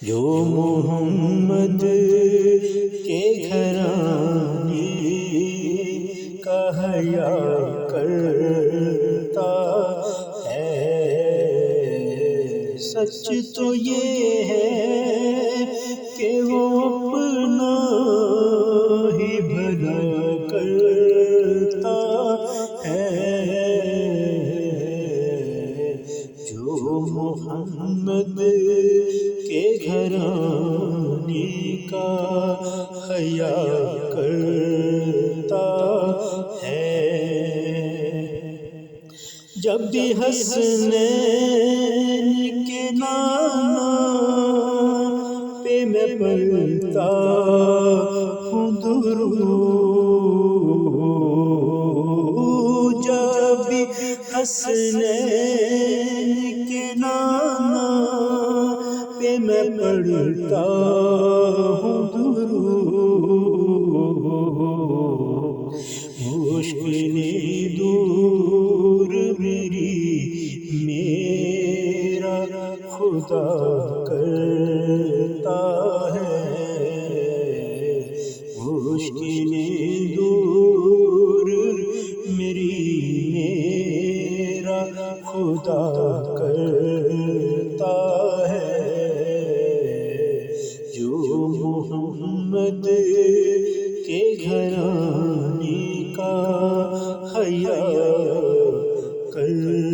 جو محمد کے گھرانے کا حیا کرتا ہے، سچ تو یہ ہے کہ وہ اپنا ہی بھلا کرتا ہے، جو محمد کے گھرانے کا حیا کرتا ہے۔ جب بھی حسنین کے نام پہ میں پڑھتا ہوں درود، جب بھی حسنین کے نام پہ میں پڑھتا ہوں درود، مشکلیں دور میرا خدا کرتا ہے، مشکلیں دور میرا خدا کرتا ہے، جو محمد کے گھرانے کا حیا کرتا